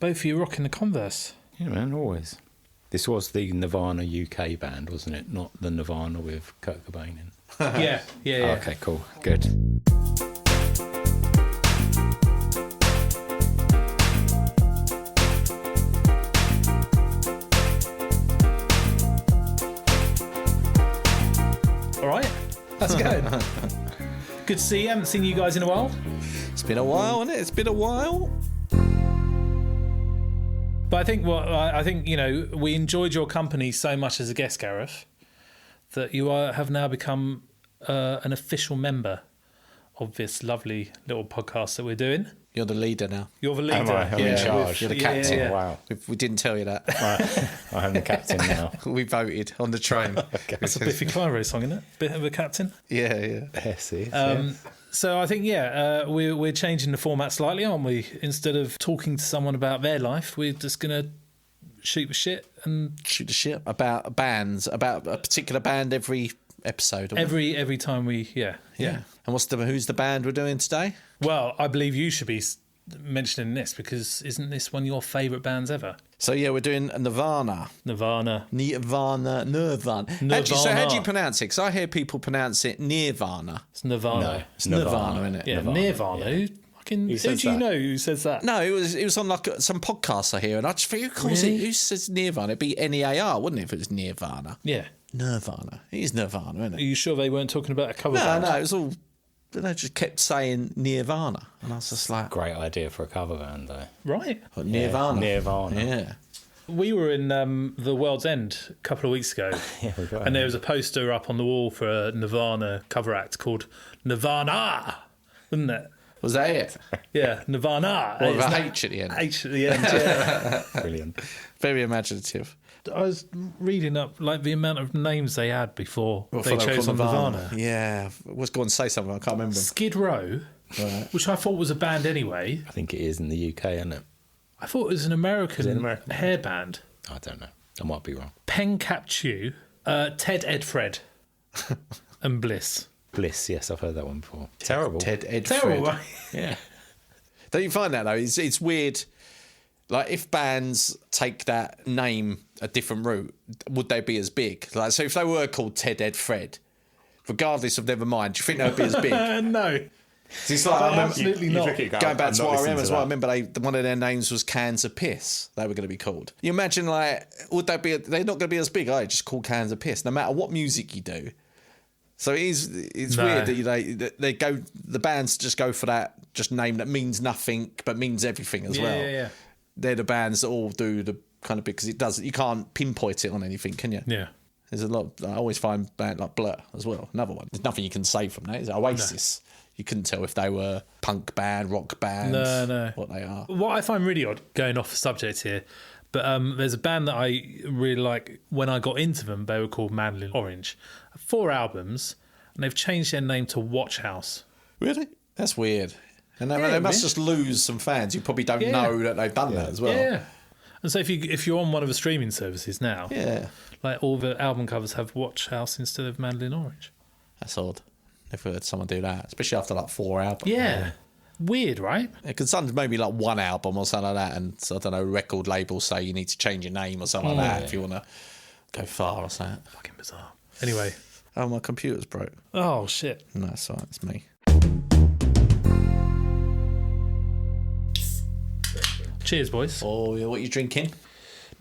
Both of you rocking the Converse. Yeah, man, always. This was the Nirvana UK band, wasn't it? Not the Nirvana with Kurt Cobain in. Yeah. Okay, cool. Good. All right. How's it going? Good to see you. Haven't seen you guys in a while. It's been a while, hasn't it? It's been a while. But I think, you know, we enjoyed your company so much as a guest, Gareth, that you have now become an official member of this lovely little podcast that we're doing. You're the leader now. You're the leader. I'm in charge. You're the captain. Yeah. Wow. We didn't tell you that. Right. I'm the captain now. We voted on the train. Okay. That's a Biffy Clyro song, isn't it? Bit of a captain. Yeah. Yes, it is. So I think, we're changing the format slightly, aren't we? Instead of talking to someone about their life, we're just going to shoot the shit and Shoot the shit about bands, about a particular band every episode. every time we, yeah. And who's the band we're doing today? Well, I believe you should be mentioning this because isn't this one of your favourite bands ever? So yeah, we're doing Nirvana. Nirvana. Actually, so how do you pronounce it? Because I hear people pronounce it Nirvana. It's Nirvana. No, It's Nirvana, isn't it? Yeah, Nirvana. Yeah. Who says do you that? know who says that? No, it was on like some podcast I hear, and I just think, who says Nirvana? It'd be Near, wouldn't it, if it was Nirvana? Yeah. Nirvana. It is Nirvana, isn't Are it? you sure they weren't talking about a cover band? No, it was all. They just kept saying Nirvana, and I was just like, Great idea for a cover band, though. Right. what, Nirvana. Nirvana. Yeah. We were in the World's End a couple of weeks ago, Yeah, we got and there was a poster up on the wall for a Nirvana cover act called Nirvana, wasn't it? Was that it? Yeah, Nirvana. Or It's with a not- H at the end. H at the end, yeah. Brilliant. Very imaginative. I was reading up like the amount of names they had before they Follow chose on Nirvana. Yeah. I was going to say something, I can't remember. Skid Row, Right. which I thought was a band anyway. I think it is in the UK, isn't it? I thought it was an American, American hair band. I don't know. I might be wrong. Pen Cap Chew, Ted Ed Fred, and Bliss. Bliss, yes, I've heard that one before. Terrible. Ted Ed Terrible, Fred. right? Yeah. Don't you find that though? It's weird. Like if bands take that name a different route, would they be as big? Like so, if they were called Ted Ed Fred, regardless of never mind, do you think they'd be as big? No. It's like I remember, Absolutely not. going back to what I remember as well. I remember one of their names was Cans of Piss. They were going to be called. You imagine like would they be? They're not going to be as big. Are they? Just called Cans of Piss, no matter what music you do. So it's No. weird that they go, the bands just go for that just name that means nothing but means everything as well. Yeah. They're the bands that all do the kind of, because you can't pinpoint it on anything, can you? Yeah. There's a lot. I always find band like Blur as well. Another one. There's nothing you can say from that. It's Oasis. No. You couldn't tell if they were punk band, rock band, what they are. What I find really odd, going off the subject here, but there's a band that I really like. When I got into them, they were called Mandolin Orange. 4 albums, and they've changed their name to Watch House. Really? That's weird. And they must just lose some fans who probably don't know that they've done that as well. Yeah. And so if you're on one of the streaming services now, like all the album covers have Watch House instead of Mandolin Orange. That's odd. Never heard someone do that, especially after like 4 albums. Yeah. Weird, right? Because sometimes maybe like 1 album or something like that, and I don't know, record labels say you need to change your name or something like that if you want to go far or something. Fucking bizarre. Anyway. Oh, my computer's broke. Oh, shit. No, it's all right, it's me. Cheers, boys. Oh, yeah, what are you drinking?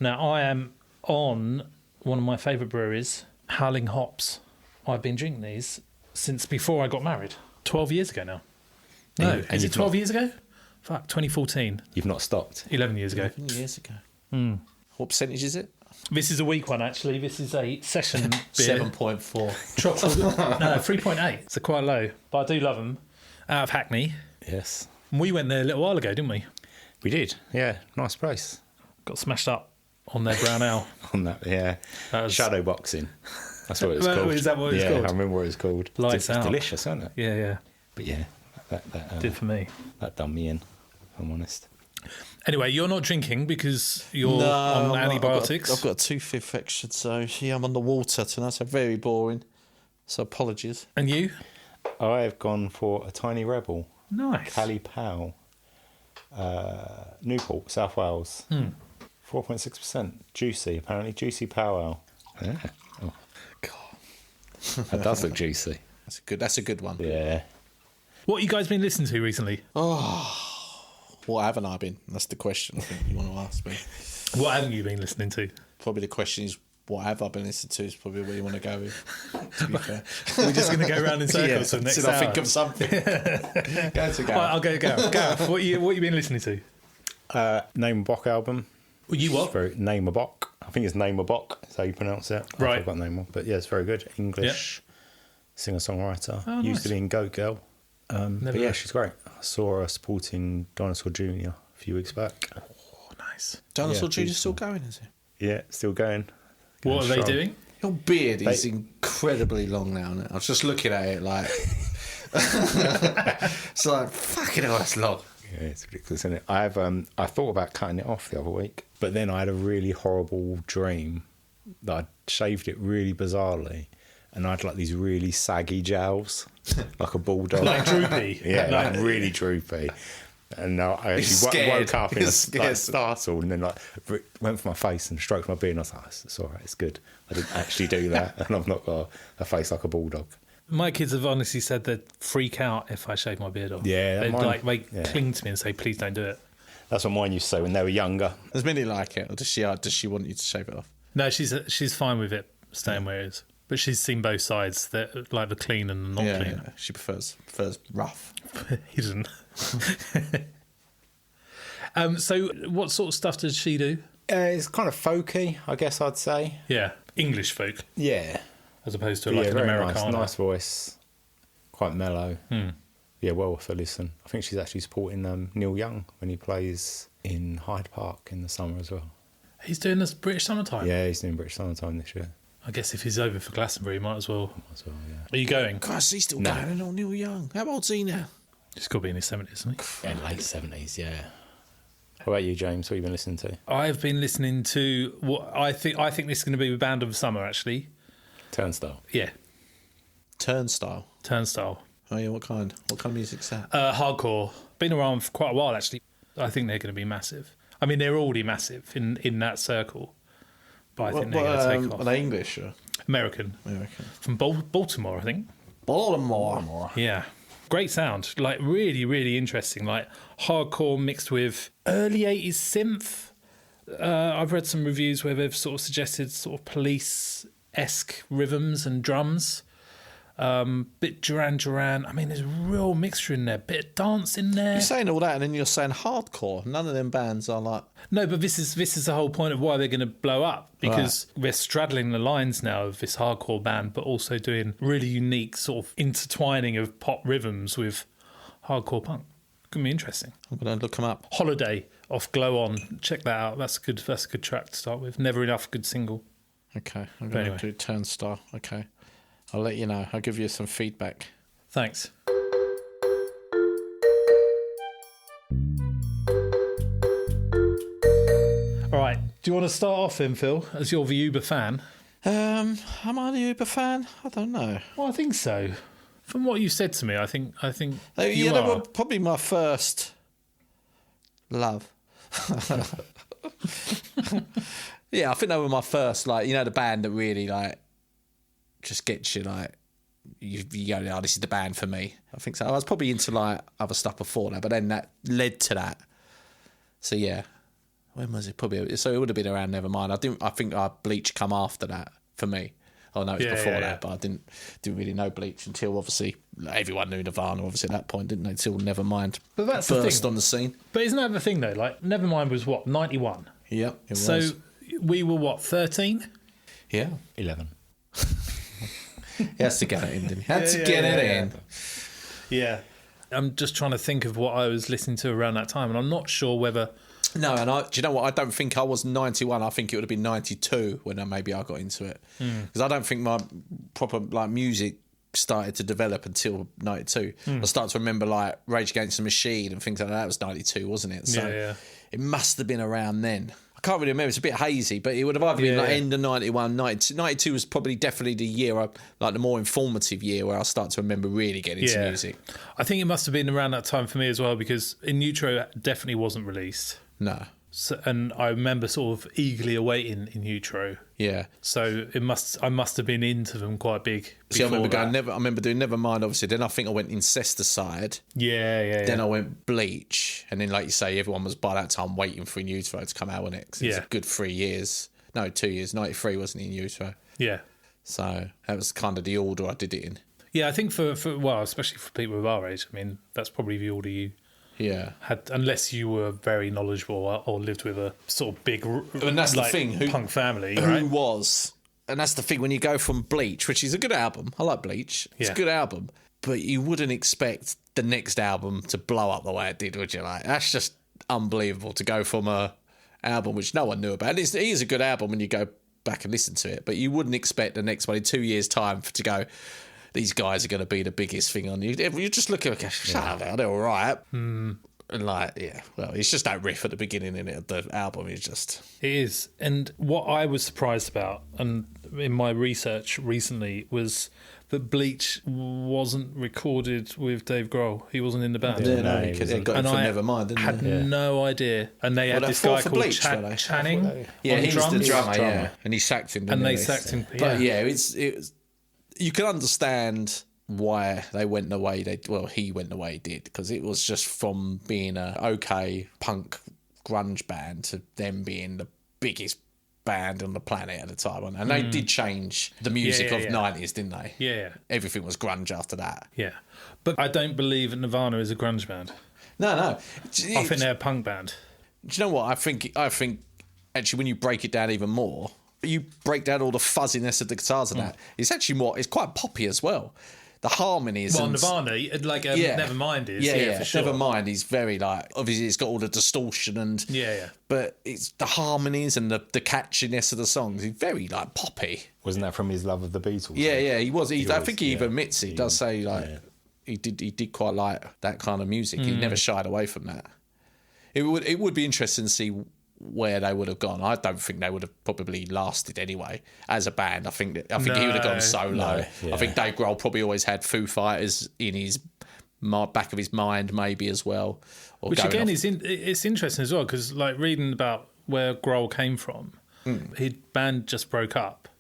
Now, I am on one of my favourite breweries, Howling Hops. I've been drinking these since before I got married. 12 years ago now. No, And is it you've 12 not- years ago? Fuck, 2014. You've not stopped. 11 years ago. 11 years ago. What percentage is it? This is a weak one, actually. This is a session beer. 7.4. Tropical. No, 3.8. So quite low. But I do love them. Out of Hackney. Yes. We went there a little while ago, didn't we? We did. Yeah. Nice place. Got smashed up on their brown ale. On that, yeah. That was- Shadow boxing. That's what it was Well, called. is that what it's called? Yeah, I remember what it was called. Lights It's out. delicious, isn't it? Yeah. But yeah, that Did for me. that done me in, if I'm honest. Anyway, you're not drinking because you're on antibiotics. I've got a tooth infection, so yeah, I'm on the water tonight, so very boring. So apologies. And you? I've gone for a Tiny Rebel. Nice. Cali Powell. Newport, South Wales. 4.6%. Juicy, apparently. Juicy Power Ale. Yeah. Oh. God. That does look juicy. That's a good one. Yeah. What have you guys been listening to recently? What haven't I been? That's the question I think you want to ask me. What haven't you been listening to? Probably the question is, what have I been listening to is probably where you want to go with, to be fair. We're just going to go around in circles for the next Until I hour. think of something. Go to Gareth. Right, I'll go Gareth. Gareth, what you been listening to? Name a Bok album. You what? Name a Bok. I think it's Name a Bok. That's how you pronounce it. Right. I've got Name a, but yeah, it's very good. English singer-songwriter. Oh, Used nice. to be in Goat Girl. But yeah, she's great. I saw her supporting Dinosaur Jr. a few weeks back. Oh, nice. Dinosaur Yeah, Jr. still going, is he? Yeah, still going. What are they strong. doing? Your beard is incredibly long now. Isn't it? I was just looking at it like... it's like, fucking hell, that's long. Yeah, it's ridiculous, isn't it? I thought about cutting it off the other week, but then I had a really horrible dream that I'd shaved it really bizarrely, and I had like these really saggy jowls, like a bulldog. Like droopy. Yeah, like really droopy. And I actually woke up in like startled, and then like went for my face and stroked my beard, and I was like, it's all right, it's good. I didn't actually do that, and I've not got a face like a bulldog. My kids have honestly said they'd freak out if I shave my beard off. Yeah, they cling to me and say, please don't do it. That's what mine used to say when they were younger. Does Minnie like it, or does she want you to shave it off? No, she's fine with it staying where it is. But she's seen both sides, like the clean and the not clean. Yeah. She prefers rough. Hidden. So what sort of stuff does she do? It's kind of folky, I guess I'd say. Yeah, English folk, Yeah. as opposed to Yeah, like an very Americana. nice voice, quite mellow. Yeah, well worth a listen. I think she's actually supporting Neil Young when he plays in Hyde Park in the summer as well. He's doing this British summertime. Yeah, he's doing British Summertime this year. I guess if he's over for Glastonbury, might as well. As well, yeah. Are you going? Christ, he's still going on Neil Young. How old's he now? He's got to be in his 70s, isn't he? Yeah, late 70s, yeah. How about you, James? What have you been listening to? I've been listening to what I think this is going to be the band of the summer, actually. Turnstile. Yeah, Turnstile. Turnstile. Oh yeah, what kind? What kind of music's that? Hardcore. Been around for quite a while, actually. I think they're going to be massive. I mean, they're already massive in that circle. But I think they're going to take off. Are they English or American. From Baltimore, I think. Baltimore? Yeah. Great sound. Like, really, really interesting. Like, hardcore mixed with early 80s synth. I've read some reviews where they've sort of suggested sort of police-esque rhythms and drums. Bit Duran Duran. I mean, there's a real mixture in there. Bit of dance in there. You're saying all that and then you're saying hardcore. None of them bands are like... No, but this is the whole point of why they're going to blow up, because we're straddling the lines now of this hardcore band, but also doing really unique sort of intertwining of pop rhythms with hardcore punk. Going to be interesting. I'm going to look them up. Holiday off Glow On. Check that out. That's a good track to start with. Never Enough, good single. Okay, I'm going to Anyway. do Turnstile. Okay. I'll let you know. I'll give you some feedback. Thanks. All right. Do you want to start off then, Phil, as you're the Uber fan? Am I the Uber fan? I don't know. Well, I think so. From what you said to me, I think They you they are. were probably my first love. Yeah, I think they were my first, like, you know, the band that really, like, just gets you, like, you go, oh, this is the band for me. I think so. I was probably into, like, other stuff before that, but then that led to that. So, yeah. When was it? Probably, so it would have been around Nevermind. I think Bleach come after that for me. Oh no, it's before that, but I didn't really know Bleach until obviously everyone knew Nirvana. Obviously at that point, didn't they? Until Nevermind But that's burst the thing. on the scene. But isn't that the thing though? Like, Nevermind was what, 91? Yeah, it So was. we were what, 13? Yeah, 11. he has to get it in. Didn't he? Had to get it in. Yeah. I'm just trying to think of what I was listening to around that time, and I'm not sure whether. No, and do you know what? I don't think I was 91. I think it would have been 92 when maybe I got into it, because I don't think my proper like music started to develop until 92. I started to remember like Rage Against the Machine and things like that. That was 92, wasn't it? So Yeah. it must have been around then. I can't really remember. It's a bit hazy, but it would have either been like end of 91, 92. 92 was probably definitely the year, like the more informative year where I start to remember really getting into music. I think it must have been around that time for me as well, because In Utero definitely wasn't released. No. So, and I remember sort of eagerly awaiting In Utero. Yeah. So I must have been into them quite big. See, I remember I remember doing Nevermind, obviously. Then I think I went Incesticide. Yeah. Then I went Bleach. And then, like you say, everyone was by that time waiting for In Utero to come out, wasn't it? 'Cause it was a good 3 years. No, 2 years. 93 wasn't In Utero. Yeah. So that was kind of the order I did it in. Yeah, I think for well, especially for people of our age, I mean, that's probably the order you had, unless you were very knowledgeable or lived with a sort of big, and that's the thing, punk family, who right? was, and that's the thing when you go from Bleach, which is a good album. I like Bleach. It's a good album, but you wouldn't expect the next album to blow up the way it did, would you? Like, that's just unbelievable to go from a album which no one knew about. It is a good album when you go back and listen to it, but you wouldn't expect the next one in 2 years' time to go, these guys are going to be the biggest thing on you. You just look at it, shut up, they're all right. And well, it's just that riff at the beginning of the album. It is. And what I was surprised about, and in my research recently, was that Bleach wasn't recorded with Dave Grohl. He wasn't in the band. Yeah, no, he got it from Nevermind, didn't he? I had no idea. And they had this guy called Bleach, Channing. Yeah, he's drums. the drummer, yeah. And he sacked him. And they sacked him. But it's you can understand why they went the way he went the way he did, because it was just from being a okay punk grunge band to them being the biggest band on the planet at the time. And they did change the music of 90s, didn't they? Yeah. Everything was grunge after that. Yeah. But I don't believe that Nirvana is a grunge band. No. I think they're a punk band. Do you know what? I think actually when you break it down even more, you break down all the fuzziness of the guitars and that, it's actually it's quite poppy as well. The harmonies. Well, Nirvana, like Nevermind is. Yeah, for sure. Nevermind is very like, obviously it's got all the distortion and but it's the harmonies and the catchiness of the songs. He's very like poppy. Wasn't that from his love of the Beatles? Yeah, he was. I think he even admits it. He does say like he did quite like that kind of music. He never shied away from that. It would be interesting to see where they would have gone. I don't think they would have probably lasted anyway as a band. I think he would have gone solo. No, I think Dave Grohl probably always had Foo Fighters in his back of his mind, maybe as well. Which again it's interesting as well, because like reading about where Grohl came from, his band just broke up.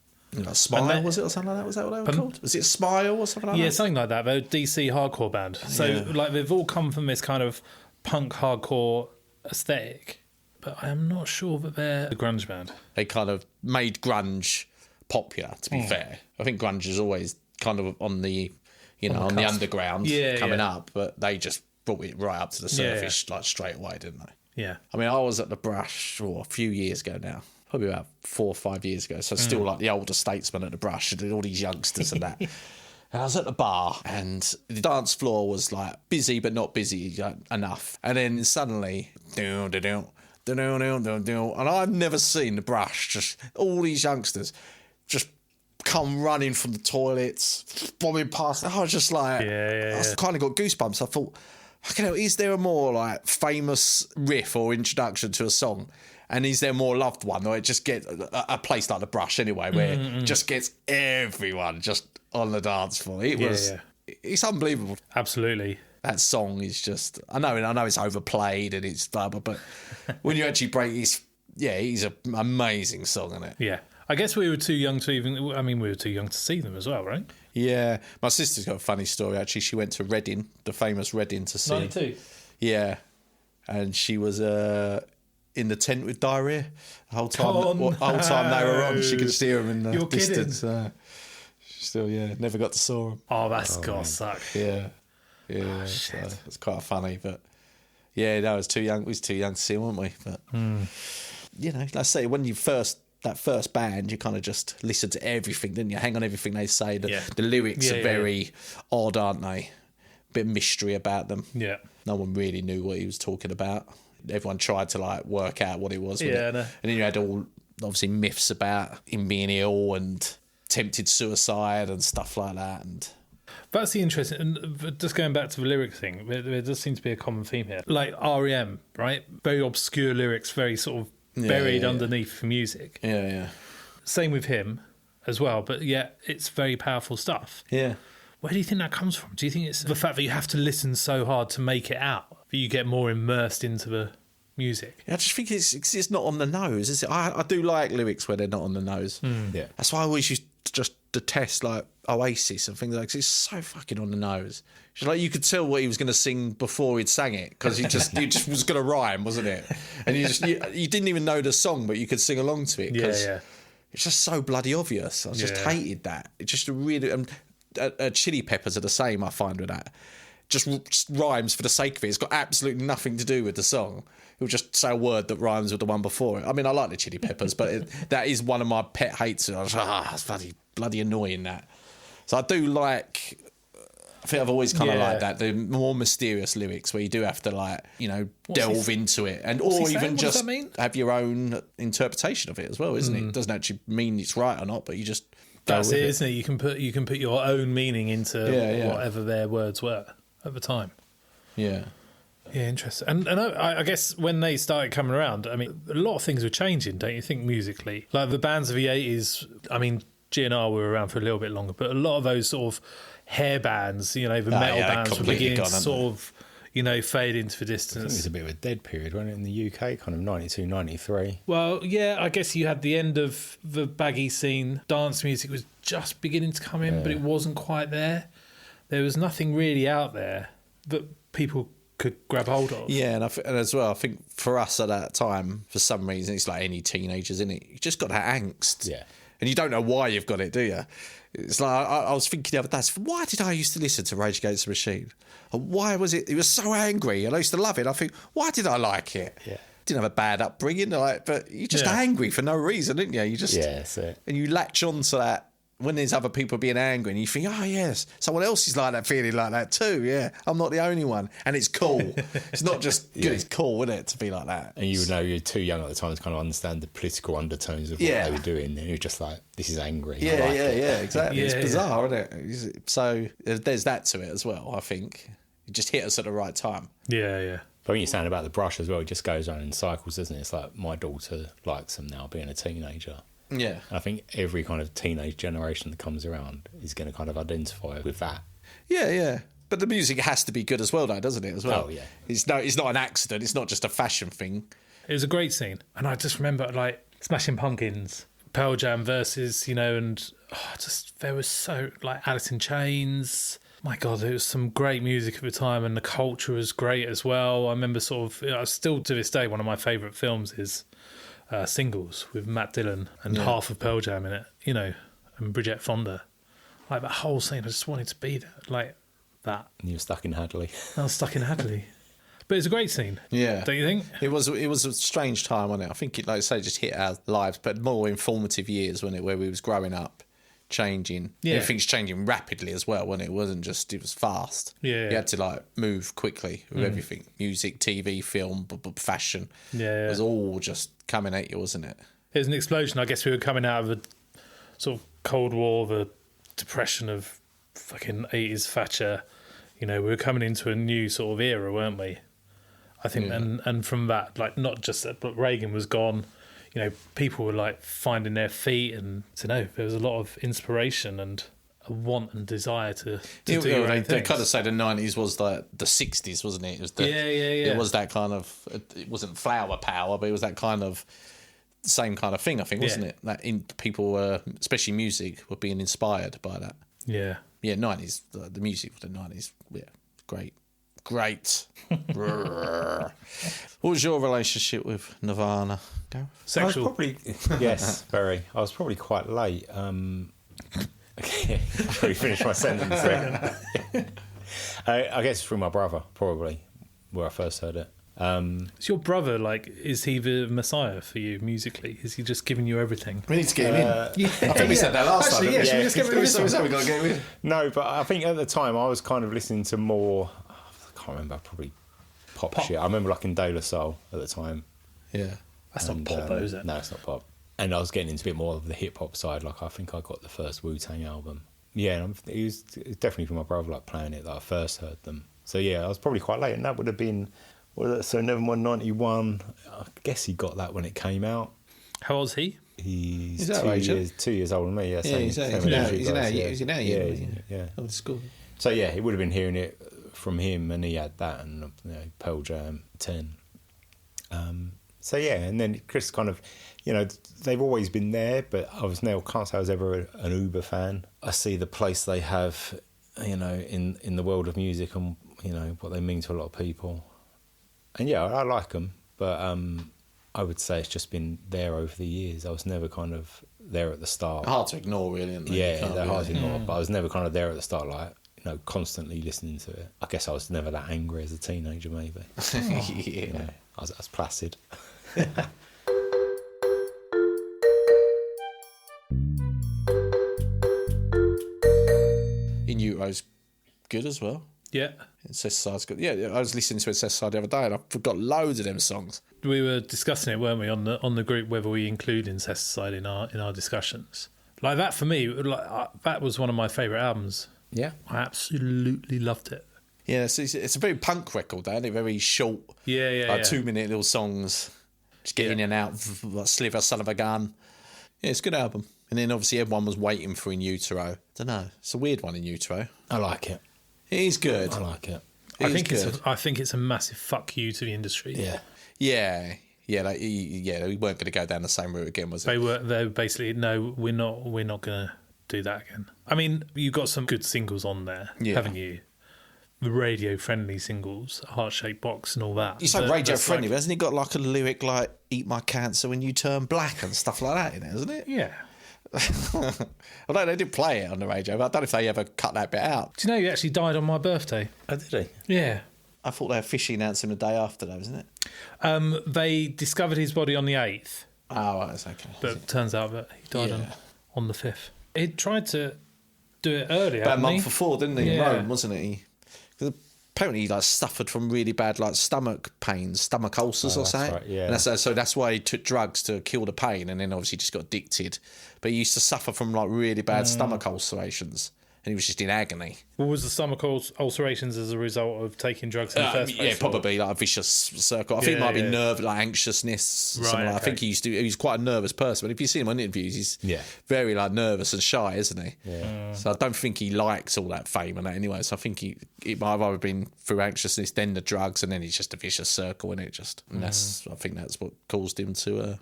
Smile, was it, or something like that? Was that what they were called? Was it Smile or something like that? Yeah, something like that. They're a DC hardcore band. So like they've all come from this kind of punk hardcore aesthetic. But I am not sure that they're a grunge band. They kind of made grunge popular, to be fair. I think grunge is always kind of on the the underground coming up, but they just brought it right up to the surface like straight away, didn't they? Yeah. I mean, I was at the Brush a few years ago now, probably about 4 or 5 years ago, so still like the older statesman at the Brush and all these youngsters and that. And I was at the bar and the dance floor was like busy but not busy enough. And then suddenly, and I've never seen the Brush, just all these youngsters just come running from the toilets, bombing past. I was just like, I kind of got goosebumps. I thought, is there a more like famous riff or introduction to a song? And is there a more loved one? Or it just gets a place like the Brush anyway, where it just gets everyone just on the dance floor. It's unbelievable. Absolutely. That song is just, I know it's overplayed and it's blah, but when you actually break it's an amazing song, isn't it? Yeah. I guess we were too young to we were too young to see them as well, right? Yeah. My sister's got a funny story, actually. She went to Reading, the famous Reading, to see 92? Yeah. And she was in the tent with diarrhea the whole time. Whole time they were on, she could see them in the distance. Still, never got to saw them. Oh, that's gotta suck. Yeah. Yeah, so it's quite funny, but it was too young. We was too young to see, weren't we? But let's say when that first band, you kind of just listen to everything, didn't you? Hang on everything they say. The lyrics are very odd, aren't they? Bit of mystery about them. Yeah, no one really knew what he was talking about. Everyone tried to like work out what it was. No. And then you had all obviously myths about him being ill and attempted suicide and stuff like that, and. That's the interesting, and just going back to the lyric thing, there does seem to be a common theme here. Like R.E.M., right? Very obscure lyrics, very sort of buried underneath music. Yeah. Same with him as well, but yet it's very powerful stuff. Yeah. Where do you think that comes from? Do you think it's the fact that you have to listen so hard to make it out, that you get more immersed into the music? I just think it's not on the nose, is it? I do like lyrics where they're not on the nose. Yeah. That's why I always used to just detest like Oasis and things like that. 'Cause it's so fucking on the nose. It's like you could tell what he was going to sing before he'd sang it, because he just was going to rhyme, wasn't it? And you didn't even know the song, but you could sing along to it. Yeah. It's just so bloody obvious. I just hated that. It just really. Chili Peppers are the same, I find, with that. Just rhymes for the sake of it. It's got absolutely nothing to do with the song. It will just say a word that rhymes with the one before it. I mean, I like the Chili Peppers, but that is one of my pet hates. I was like, it's bloody annoying, that. So I do like. I think I've always kind of liked that. The more mysterious lyrics where you do have to delve into it, or even just have your own interpretation of it as well, isn't it? It doesn't actually mean it's right or not, but you just. That's it, isn't it? You can put your own meaning into whatever their words were at the time. Yeah. Yeah, interesting. And I guess when they started coming around, I mean, a lot of things were changing, don't you think, musically? Like the bands of the 80s, I mean, GNR were around for a little bit longer, but a lot of those sort of hair bands, the metal bands were beginning to sort of, fade into the distance. I think it was a bit of a dead period, wasn't it, in the UK, kind of 92, 93. Well, yeah, I guess you had the end of the baggy scene. Dance music was just beginning to come in, but it wasn't quite there. There was nothing really out there that people could grab hold of. Yeah, and as well, I think for us at that time, for some reason, it's like any teenagers, isn't it? You just got that angst. Yeah. And you don't know why you've got it, do you? It's like, I was thinking the other day, why did I used to listen to Rage Against the Machine? And why was it was so angry, and I used to love it. I think, why did I like it? Yeah. Didn't have a bad upbringing, but you're just angry for no reason, didn't you? You just that's it. And you latch on to that when there's other people being angry, and you think, oh yes, someone else is like that, feeling like that too. Yeah, I'm not the only one, and it's cool. It's not just good; it's cool, isn't it, to be like that? And you would know you're too young at the time to kind of understand the political undertones of what they were doing, and you're just like, this is angry. Yeah, exactly. It's bizarre, isn't it? So there's that to it as well. I think it just hit us at the right time. Yeah. But when you're saying about the brush as well, it just goes on in cycles, doesn't it? It's like my daughter likes them now, being a teenager. Yeah. And I think every kind of teenage generation that comes around is going to kind of identify with that. Yeah. But the music has to be good as well, though, doesn't it? As well. Oh, yeah. It's not an accident. It's not just a fashion thing. It was a great scene, and I just remember like Smashing Pumpkins, Pearl Jam versus, and there was so like Alice in Chains. My God, there was some great music at the time, and the culture was great as well. I remember still to this day, one of my favourite films is Singles with Matt Dillon and half of Pearl Jam in it, and Bridget Fonda. Like that whole scene, I just wanted to be there, like that. And you were stuck in Hadley. I was stuck in Hadley. But it's a great scene. Yeah. Don't you think? It was a strange time, wasn't it? I think it, like I say, just hit our lives, but more informative years, wasn't it, where we was growing up, changing. Yeah. Everything's changing rapidly as well, wasn't it? It was fast. Yeah. You had to like move quickly with everything. Music, TV, film, fashion. Yeah. It was all just coming at you, wasn't it? It was an explosion. I guess we were coming out of the sort of Cold War, the depression of fucking 80s Thatcher. We were coming into a new sort of era, weren't we? I think, and from that, like, not just that, but Reagan was gone. People were like finding their feet, and there was a lot of inspiration and a want and desire to do your own they kind of say the 90s was like the 60s, wasn't it? It was It was that kind of. It wasn't flower power, but it was that kind of same kind of thing, I think, wasn't it? That people were, especially music, were being inspired by that. Yeah. Yeah, 90s. The music of the 90s. Yeah, great. What was your relationship with Nirvana, Gareth? Sexual? Yes, very. I was probably quite late. Okay, probably finished my sentence there. I guess through my brother, probably, where I first heard it. Is your brother, like, is he the messiah for you musically? Is he just giving you everying? We need to get him in. I think we said that last time. Yeah, should we just get rid of this one? We got to get him in. No, but I think at the time I was kind of listening to more, I can't remember, probably pop shit. I remember like in De La Soul at the time. Yeah. That's not pop though, is it? No, it's not pop. And I was getting into a bit more of the hip hop side. Like I think I got the first Wu-Tang album. Yeah, and it was definitely from my brother like playing it that I first heard them. So yeah, I was probably quite late, and that would have been Well, so Nevermind 91, I guess he got that when it came out. How old's he? He's that 2 years older than me. Yeah, He's in our year. Yeah. Old school. So yeah, he would have been hearing it from him, and he had that, and Pearl Jam 10. So yeah, and then Chris kind of, they've always been there, but can't say I was ever an Uber fan. I see the place they have, in the world of music, and what they mean to a lot of people. And yeah, I like them, but I would say it's just been there over the years. I was never kind of there at the start. Hard to ignore, really, isn't it? Yeah, they're hard to ignore, but I was never kind of there at the start, like, constantly listening to it. I guess I was never that angry as a teenager, maybe. Yeah. I was placid. In Utero's good as well. Yeah. Incesticide good. Yeah, I was listening to Incesticide the other day and I forgot loads of them songs. We were discussing it, weren't we, on the group, whether we include Incesticide in our discussions. Like that for me, that was one of my favourite albums. Yeah. I absolutely loved it. Yeah, it's a very punk record, though, isn't it? Very short. Yeah. 2-minute little songs. Just get in and out, like Sliver, Son of a Gun. Yeah, it's a good album. And then obviously everyone was waiting for In Utero. Don't know. It's a weird one, In Utero. I like it. It is good. I like it. I think it's a massiff fuck you to the industry. Yeah. We weren't going to go down the same route again, was it? They were basically, no, we're not going to do that again. I mean, you got some good singles on there, haven't you? The radio-friendly singles, Heart-Shaped Box and all that. You say radio-friendly, but hasn't he got like a lyric like "Eat my cancer when you turn black" and stuff like that in there, hasn't it? Yeah. Although they did play it on the radio, but I don't know if they ever cut that bit out. Do you know he actually died on my birthday? Oh, did he? Yeah. I thought they officially announced him the day after, though, isn't it? They discovered his body on the 8th. Oh, right, that's okay. But it turns out that he died on the 5th. He tried to do it earlier. About a month before, didn't he? Yeah. In Rome, wasn't he? Because apparently he suffered from really bad stomach pains, stomach ulcers or something. Right, yeah. And so that's why he took drugs to kill the pain, and then obviously just got addicted. But he used to suffer from really bad stomach ulcerations, and he was just in agony. What was the stomach ulcerations as a result of taking drugs in the first place? Yeah, probably like a vicious circle. I think it might be nerve, anxiousness. Right, something like. I think he's quite a nervous person. But if you see him on interviews, he's very nervous and shy, isn't he? Yeah. So I don't think he likes all that fame and that anyway. So I think it might have either been through anxiousness, then the drugs, and then it's just a vicious circle, and I think that's what caused him to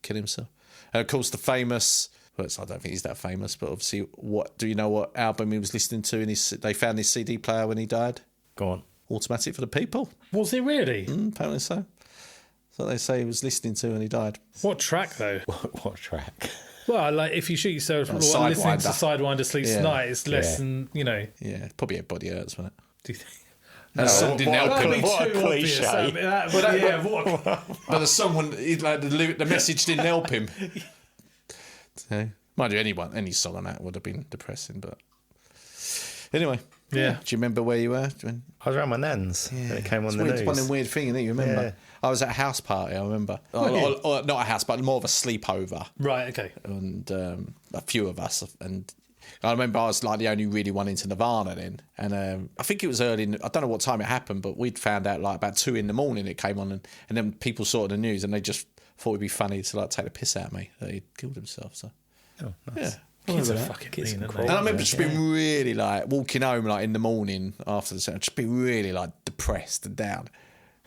kill himself. And of course, the famous. Well, I don't think he's that famous, but obviously, do you know what album he was listening to? They found his CD player when he died. Go on. Automatic for the People. Was it really? Apparently so. That's what they say he was listening to when he died. What track, though? What track? Well, if you shoot yourself listening to Sidewinder Sleeps Tonight, it's less than, Yeah, probably Everybody Hurts, wasn't it? Do you think? The song didn't help him. What a cliche. But the song, the message didn't help him. So, mind you, any song on that would have been depressing, but anyway. Yeah. Do you remember where you were? I was around my nan's when it came on the news. It's one of them weird things, isn't it? You remember? Yeah. I was at a house party, I remember. Or not a house party, more of a sleepover. Right, okay. And a few of us. And I remember I was the only really one into Nirvana then. And I think it was early, I don't know what time it happened, but we'd found out about 2 a.m. it came on. And then people saw it in the news and they just thought it'd be funny to take the piss out of me that he'd killed himself. So, oh, nice. Yeah. Kids are fucking mean, aren't they? And I remember just being really walking home in the morning after the set, just being really depressed and down.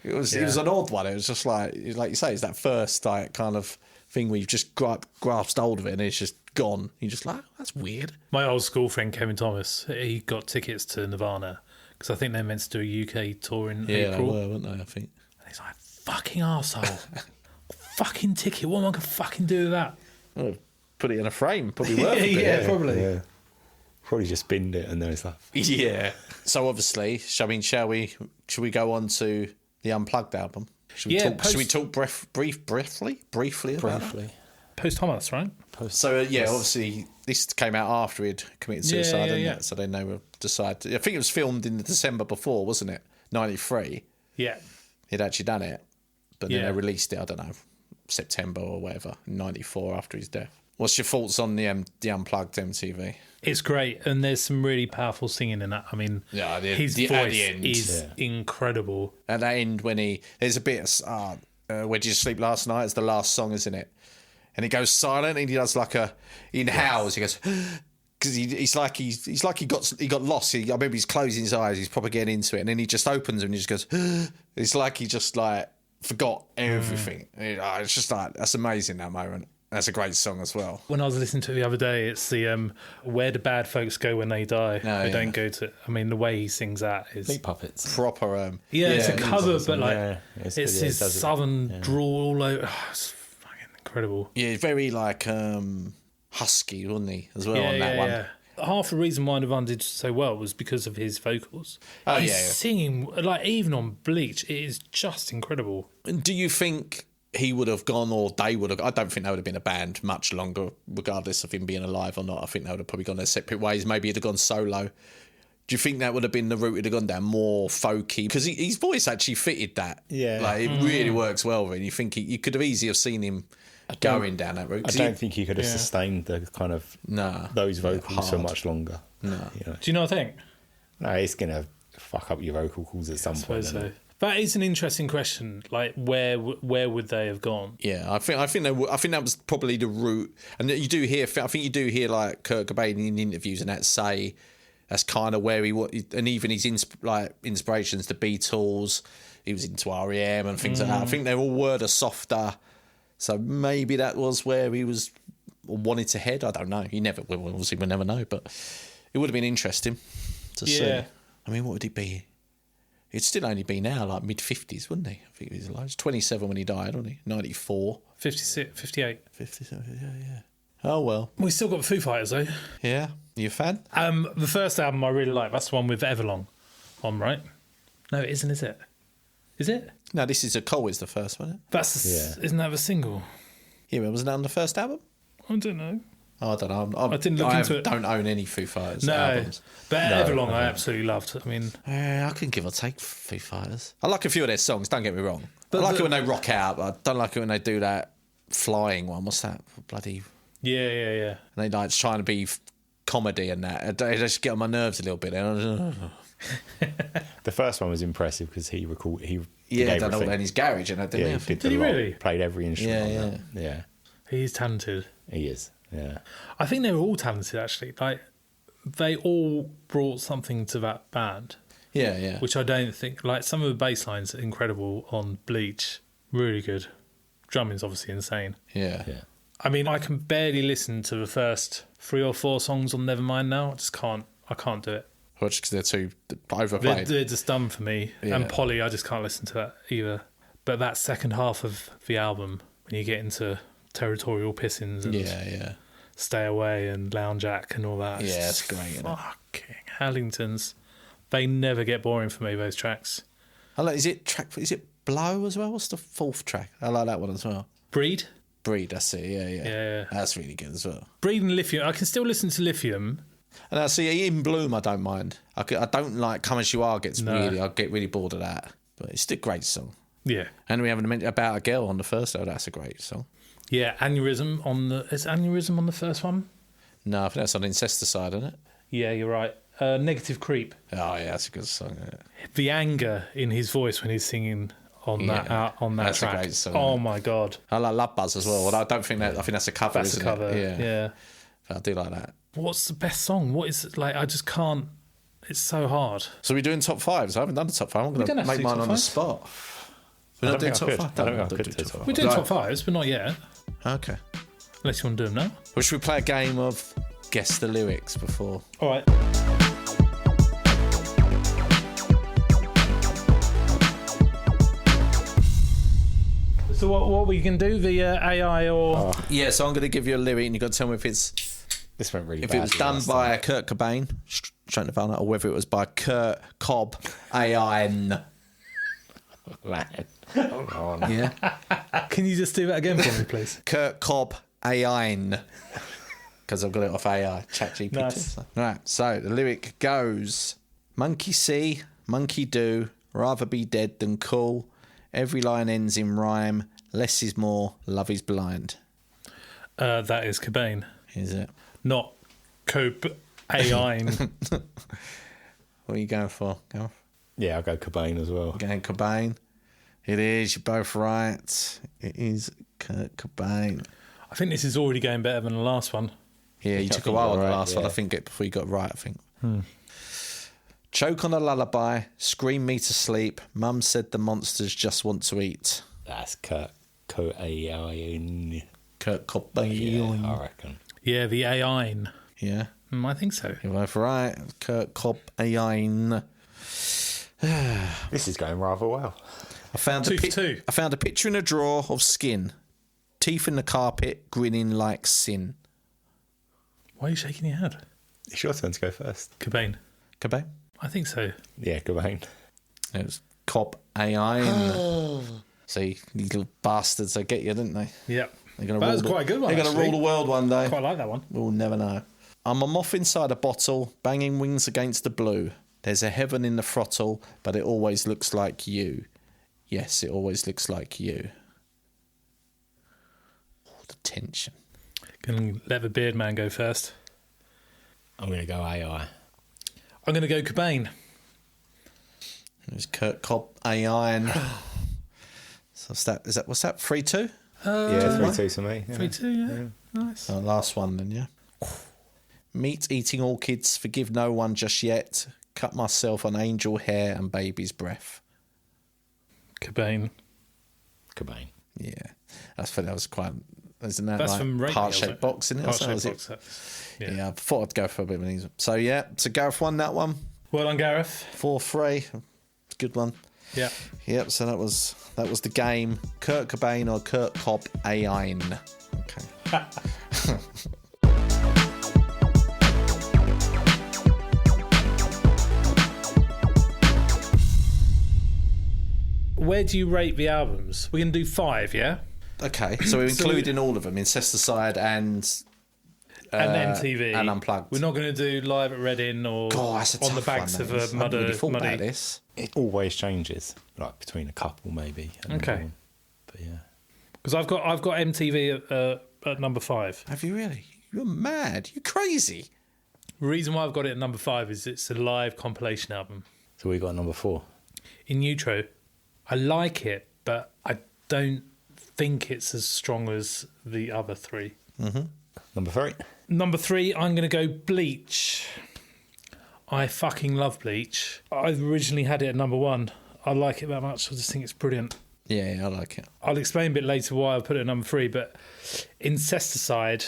It was an odd one. It was just like you say, it's that first kind of thing where you've just grasped hold of it and it's just gone. You're just like, that's weird. My old school friend Kevin Thomas, he got tickets to Nirvana because I think they're meant to do a UK tour in April. Yeah, they were, weren't they? I think. And he's like, fucking arsehole. Fucking ticket. What am I going to fucking do with that? Well, put it in a frame. Probably worth it. Yeah, probably. Yeah. Probably just binned it and then it's like... Yeah. So obviously, should we go on to the Unplugged album? Should we talk briefly about it? Post-Thomas, right? So, obviously, this came out after he'd committed suicide, didn't it? So then they were decided... I think it was filmed in the December before, wasn't it? 93. Yeah. He'd actually done it. But then they released it, I don't know, September or whatever, 94 after his death. What's your thoughts on the Unplugged MTV? It's great, and there's some really powerful singing in that. I mean, his voice at the end. is incredible. At that end, when there's a bit of "Where Did You Sleep Last Night?" It's the last song, isn't it? And he goes silent, and he does like he inhales. He goes because he's like he got lost. I remember he's closing his eyes. He's probably getting into it, and then he just opens them and he just goes. It's like he just like forgot everything. It's just like that's amazing, that moment. That's a great song as well. When I was listening to it the other day, it's the "Where Do Bad Folks Go When They Die?" They don't go to. I mean, the way he sings that is Meat Puppets. Proper. It's a cover, but like it's his it southern drawl all over. Oh, it's fucking incredible. Yeah, very like husky, wasn't he, as well on that one? Yeah. Half the reason why Nirvana did so well was because of his vocals. He's singing, like, even on Bleach, it is just incredible. Do you think he would have gone, or they would have? I don't think they would have been a band much longer, regardless of him being alive or not. I think they would have probably gone their separate ways. Maybe he'd have gone solo. Do you think that would have been the route he'd have gone down, more folky? Because his voice actually fitted that. Yeah. Like, it really works well. And you think you could have easily have seen him going down that route. I don't think he could have sustained the kind of those vocals for much longer. No. Do you know what I think? No, it's going to fuck up your vocal cords at some point. So. That is an interesting question. Like, where would they have gone? Yeah, I think that was probably the route. And you do hear, I think you do hear like Kurt Cobain in interviews and that say that's kind of where he was, and even his inspirations, the Beatles. He was into REM and things like that. I think they all were the softer. So maybe that was where he was or wanted to head. I don't know. Obviously we'll never know, but it would have been interesting to see. I mean, what would he be? He'd still only be now like mid-50s, wouldn't he? I think he was alive. He was 27 when he died, wasn't he? 94. 56, 58. 57, yeah. Oh, well. We still got the Foo Fighters, though. Yeah? You a fan? The first album I really like, that's the one with Everlong on, right? No, it isn't, is it? Is it? No, This Is a Call is the first one, isn't it? Isn't that the single? Yeah, but wasn't that on the first album? I don't know. Oh, I don't know. I didn't look into it. I don't own any Foo Fighters albums. But Everlong I absolutely loved. I mean, I can give or take Foo Fighters. I like a few of their songs, don't get me wrong. But I like it when they rock out. I don't like it when they do that flying one. What's that? Bloody... Yeah. And they like trying to be comedy and that. They just get on my nerves a little bit. The first one was impressive because he done all that in his garage and that, didn't he? Did he really? Played every instrument. Yeah. He's talented. He is. Yeah. I think they were all talented, actually. Like, they all brought something to that band. Yeah. Which I don't think... Like, some of the bass lines are incredible on Bleach. Really good. Drumming's obviously insane. Yeah. I mean, I can barely listen to the first 3 or 4 songs on Nevermind now. I can't do it. Well, just because they're too overplayed. They're just done for me. Yeah. And Polly, I just can't listen to that either. But that second half of the album, when you get into Territorial Pissings and Stay Away and Lounge Act and all that. Yeah, it's great. Fucking Hallingtons. They never get boring for me, those tracks. Is it Blow as well? What's the 4th track? I like that one as well. Breed, that's it. Yeah. That's really good as well. Breed and Lithium. I can still listen to Lithium. And I see In Bloom, I don't mind. I don't like Come As You Are. I get really bored of that. But it's still a great song. Yeah. And we haven't mentioned About a Girl on the first, that's a great song. Yeah, Aneurysm is Aneurysm on the first one? No, I think that's on Incesticide, isn't it? Yeah, you're right. Negative Creep. Oh yeah, that's a good song. Yeah. The anger in his voice when he's singing on that that's track. A great song. Oh my god. I like Love Buzz as well. I don't think that. I think that's a cover. That's a cover. Yeah. But I do like that. What's the best song? What is it like? I just can't. It's so hard. So we're doing top 5s. I haven't done the top 5. I'm going to make mine on the spot. We're not doing top 5. We're doing top 5s, but not yet. Okay. Unless you want to do them now. Well, should we play a game of guess the lyrics before? All right. So what we can do, the AI or... Yeah, so I'm going to give you a lyric and you've got to tell me if it's... This went really bad. If it was done by Kurt Cobain, straight Nirvana, or whether it was by Kurt Cobb, A-I-N. Yeah. Can you just do that again for me, please? Kurt Cobb, A-I-N. Because I've got it off AI, ChatGPT. Nice. Right, so the lyric goes, monkey see, monkey do, rather be dead than cool. Every line ends in rhyme, less is more, love is blind. That is Cobain, Is it? not Cobain. What are you going for, Gareth? Yeah, I'll go Cobain as well. Going Cobain. It is. You're both right. It is Kurt Cobain. I think this is already going better than the last one. Yeah, you I took a think while you're on the right, last one. yeah. I think before you got it right, I think. Choke on a lullaby, scream me to sleep. Mum said the monsters just want to eat. That's Kurt Cobain. Kurt Cobain. Yeah, I reckon. Yeah, the AI. Yeah, I think so. you're both right. Kurt Cobain. This is going rather well. I found Two for two. I found a picture in a drawer of skin. Teeth in the carpet, grinning like sin. Why are you shaking your head? It's your turn to go first. Cobain. Cobain? I think so. Yeah, Cobain. It was Cobain. See, these little bastards, they get you, didn't they? Yep. They're gonna That was rule quite a good one, They're going to actually. rule the world one day. Quite like that one. We'll never know. I'm a moth inside a bottle, banging wings against the blue. There's a heaven in the throttle, but it always looks like you. Yes, it always looks like you. Oh, the tension. Can let the beard man go first. I'm going to go AI. I'm going to go Cobain. There's Kurt Cobain. So what's that? 3-2? Yeah, 3-2 to me. Yeah. 3-2, yeah. Nice. Last one then, yeah. Meat eating orchids, forgive no one just yet. Cut myself on angel hair and baby's breath. Cobain. Cobain. Yeah, that's funny. That was quite. Isn't that That's like from Rape Me, heart-shaped box? Isn't it? Heart-shaped Was it? box. That's- Yeah. I thought I'd go for a bit of an easy. So yeah, so Gareth won that one. Well done, Gareth. 4-3. Good one. Yeah. Yep. So that was the game. Kurt Cobain or Kurt Cobain. Okay. Where do you rate the albums? We're going to do 5, yeah? Okay. So we're including all of them, Incesticide and MTV. and Unplugged. We're not going to do Live at Reading or God, that's a On the tough Backs one, of that is. a I hadn't really thought muddy. about this. It always changes, like between a couple maybe. And Okay. one. But yeah. Because I've got MTV at number 5. Have you really? You're mad. You're crazy. The reason why I've got it at number 5 is it's a live compilation album. So we got number 4. In Utro, I like it, but I don't think it's as strong as the other 3. Number 3. Number 3, I'm going to go Bleach. I fucking love Bleach. I originally had it at number 1. I like it that much. I just think it's brilliant. Yeah, I like it. I'll explain a bit later why I put it at number 3, but Incesticide,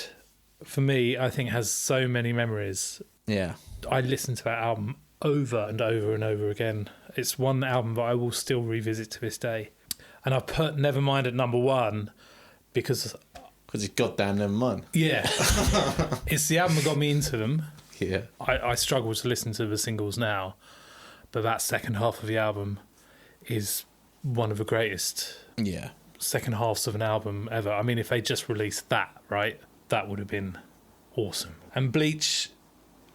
for me, I think has so many memories. Yeah. I listen to that album over and over and over again. It's one album that I will still revisit to this day. And I put Nevermind at number 1 because, Because it's goddamn never mind. yeah, it's the album that got me into them. Yeah. I struggle to listen to the singles now, but that second half of the album is one of the greatest Yeah. second halves of an album ever. I mean, if they just released that, right, that would have been awesome. And Bleach,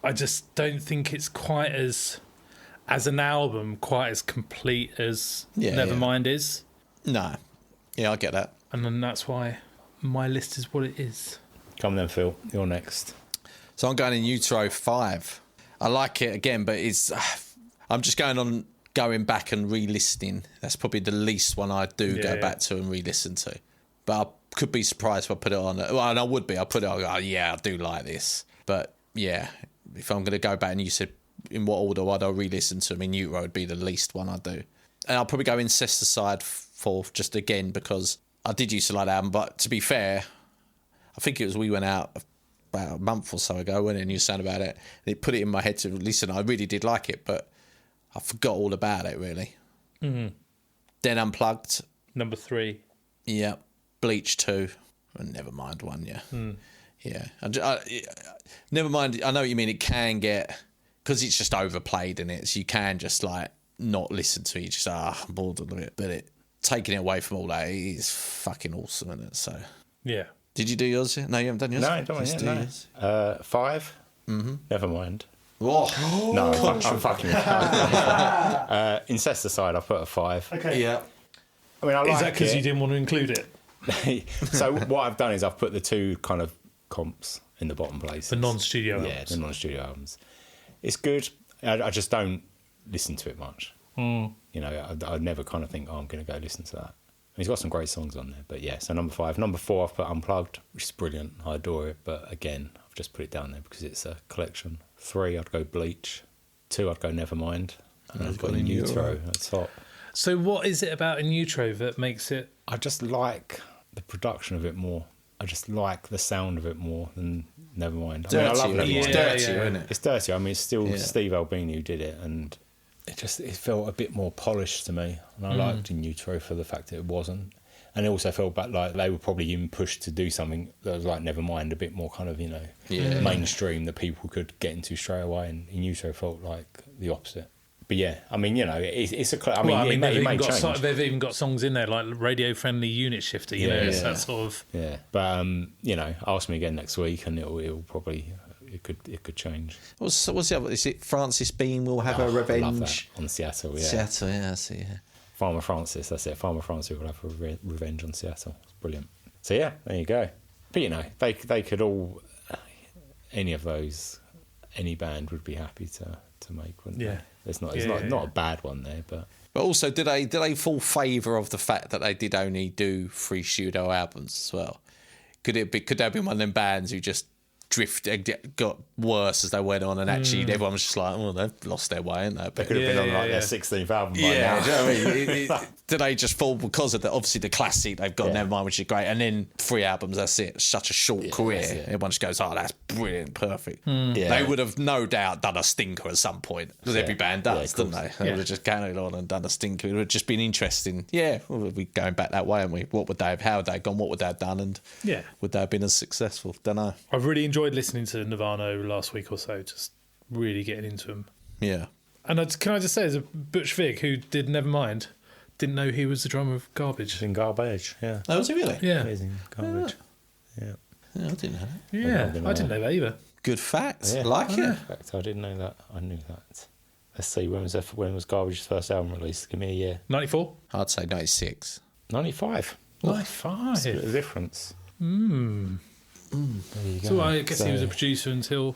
I just don't think it's quite as an album, quite as complete as Nevermind is. No. Yeah, I get that. And then that's why my list is what it is. Come then, Phil. You're next. So I'm going in Utro 5. I like it again, but it's. I'm just going back and re-listening. That's probably the least one I do go back to and re-listen to. But I could be surprised if I put it on. Well, and I would be. I put it on. Oh, yeah, I do like this. But yeah, if I'm going to go back and you said in what order would I re-listen to them, in Utro would be the least one I do. And I'll probably go Incesticide for just again because I did used to like that album. But to be fair, I think it was we went out about a month or so ago when you sang about it. And it put it in my head to listen. I really did like it, but I forgot all about it, really. Mm-hmm. Then Unplugged. Number 3. Yeah. Bleach 2. And Nevermind 1, yeah. Yeah. Nevermind, I know what you mean. It can get... Because it's just overplayed in it, so you can just, like, not listen to it. You just, I'm bored of it. But taking it away from all that, it is fucking awesome, isn't it? So... Yeah. Did you do yours yet? No, you haven't done yours? No, don't Let's yet, do no. yours. 5. Never mind. Oh. No, I'm fucking. Incesticide, I put a 5. Okay. Yeah. I mean, I like Is that because it. you didn't want to include it? So what I've done is I've put the two kind of comps in the bottom places. The non-studio albums. Yeah, the non-studio albums. It's good. I just don't listen to it much. You know, I'd never kind of think, I'm going to go listen to that. He's got some great songs on there. But yeah, so number 5. Number 4, I've put Unplugged, which is brilliant. I adore it. But again, I've just put it down there because it's a collection. 3, I'd go Bleach. 2, I'd go Nevermind. And I've got In Utero at top. So what is it about In Utero that makes it... I just like the production of it more. I just like the sound of it more than Nevermind. Dirty, I love really. Nevermind. It's dirty, isn't it? It's dirty. I mean, it's still Steve Albini who did it, and it felt a bit more polished to me. And I liked In Utero for the fact that it wasn't. And it also felt back like they were probably even pushed to do something that was like Nevermind, a bit more kind of, you know, mainstream that people could get into straight away. And In Utero felt like the opposite. But yeah, I mean, you know, it's a. It may change. They've even got songs in there like radio-friendly unit shifter. You know, it's that sort of. Yeah, but you know, ask me again next week, and it'll probably it could change. What's the other? Is it Francis Bean will have a revenge I love that. On Seattle? Yeah, Seattle. Yeah, I see. Yeah. Farmer Francis, that's it. Farmer Francis will have a revenge on Seattle. It's brilliant. So yeah, there you go. But you know, they could all, any of those, any band would be happy to make, wouldn't they? It's not a bad one there, but also, did they fall favour of the fact that they did only do 3 studio albums as well? Could they have been one of them bands who just got worse as they went on, and actually everyone was just like, well, they've lost their way, haven't they? They could have been on like their 16th album by now. Do you know what I mean? Did they just fall because of obviously the classic they've got Nevermind, which is great, and then 3 albums, that's it. Such a short career. Everyone just goes, oh, that's brilliant, perfect. They would have no doubt done a stinker at some point, because every band does, don't they? They would have just carried on and done a stinker. It would have just been interesting. Yeah, we're going back that way, aren't we? What would they have? How would they have gone? What would they have done? And would they have been as successful? Don't know. I've really enjoyed listening to Nirvana over the last week or so, just really getting into them. Yeah. And can I just say, as a Butch Vig who did Nevermind, didn't know he was the drummer of Garbage. In Garbage, yeah. Oh, was he really? Yeah. He's in Garbage. Yeah. I didn't know that. Yeah, I didn't know that either. Good fact. Yeah. Like it. In fact, I didn't know that. I knew that. Let's see, when was Garbage's first album released? Give me a year. 94? I'd say 96. 95. 95. That's a bit of a difference. There you go. So I guess he was a producer until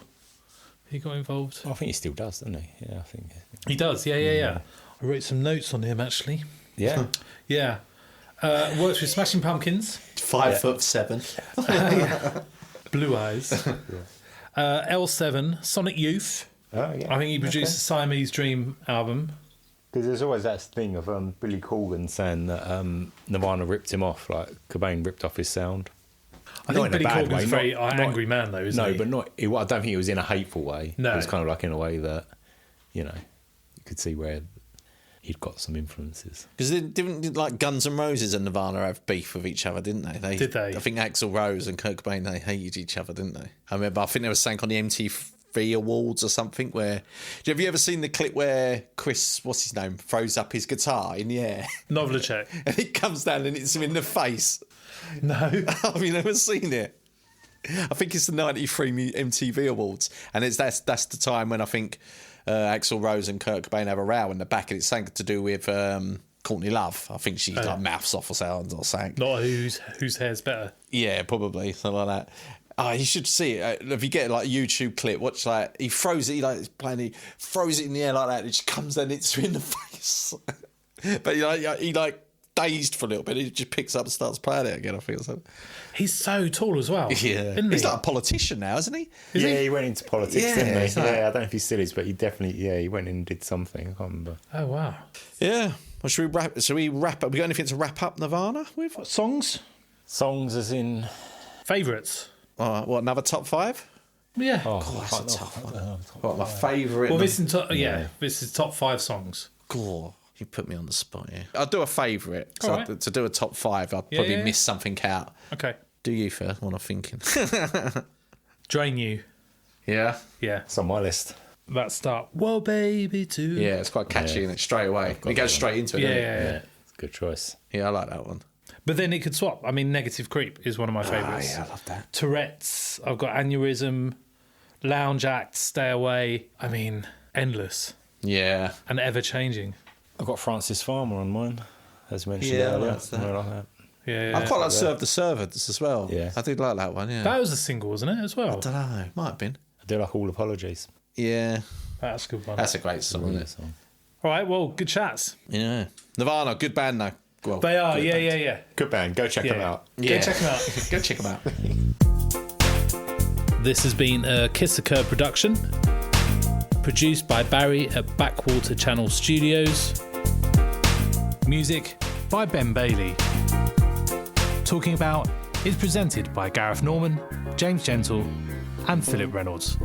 he got involved. I think he still does, doesn't he? Yeah, I think he does. Yeah. I wrote some notes on him actually. Yeah. Yeah. Works with Smashing Pumpkins. 5'7". Blue Eyes. L7, Sonic Youth. Oh, yeah. I think he produced the Siamese Dream album. Because there's always that thing of Billy Corgan saying that Nirvana ripped him off, like Cobain ripped off his sound. I think Billy Corgan's a very angry man, though, isn't he? No, but not. I don't think it was in a hateful way. No. It was kind of like in a way that, you know, you could see where he'd got some influences. Because didn't like Guns N' Roses and Nirvana have beef with each other, didn't they? Did they? I think Axl Rose and Kurt Cobain, they hated each other, didn't they? I remember, I think there was something on the MTV Awards or something where... Have you ever seen the clip where Chris, what's his name, throws up his guitar in the air? Novlicek. And it comes down and hits him in the face. No. Have you never seen it? I think it's the 93 MTV Awards. And that's the time when I think Axl Rose and Kurt Cobain have a row in the back, and it's something to do with Courtney Love. I think she like mouths off or something. Not whose hair's better. Yeah, probably something like that. Oh, you should see it. If you get like a YouTube clip, watch like he throws it, he throws it in the air like that, and it just comes and hits you in the face. But he dazed for a little bit. He just picks up and starts playing it again. I feel so. He's so tall as well. Yeah, he's like a politician now, isn't he? He went into politics, didn't he? I don't know if he still is, but he definitely, he went in and did something. I can't remember. Oh wow. Yeah. Well, should we wrap up? We got anything to wrap up Nirvana with? What, songs? Songs as in favourites. What, another top 5? Yeah. Oh, that's a tough one. What, my favourite? Well, this is top 5 songs. God, you put me on the spot here. I'll do a favourite. Right. To do a top 5, I'd probably miss something out. Okay. Do you first, what I'm thinking. Drain You. Yeah? Yeah. It's on my list. That start, whoa, baby, too. Yeah, it's quite catchy, isn't it? Straight away. It goes straight into it. Yeah. It's a good choice. Yeah, I like that one. But then it could swap. I mean, Negative Creep is one of my favourites. Yeah, I love that. Tourette's, I've got Aneurysm, Lounge Act, Stay Away. I mean, endless. Yeah. And ever changing. I've got Francis Farmer on mine, as mentioned earlier. I like that. Yeah. I quite like Serve the Servants as well. Yeah. I did like that one, yeah. That was a single, wasn't it, as well? I don't know. Might have been. I do like All Apologies. Yeah. That's a good one. That's a great song, isn't Brilliant it? song. All right, well, good chats. Yeah. Nirvana, good band though. Well, They are, good yeah, band. yeah. Good band. Go check them Yeah. out. Go check them out. Go check them out. This has been a Kiss the Curb production, produced by Barry at Backwater Channel Studios. Music by Ben Bailey. Talking About is presented by Gareth Norman, James Gentle, and Philip Reynolds.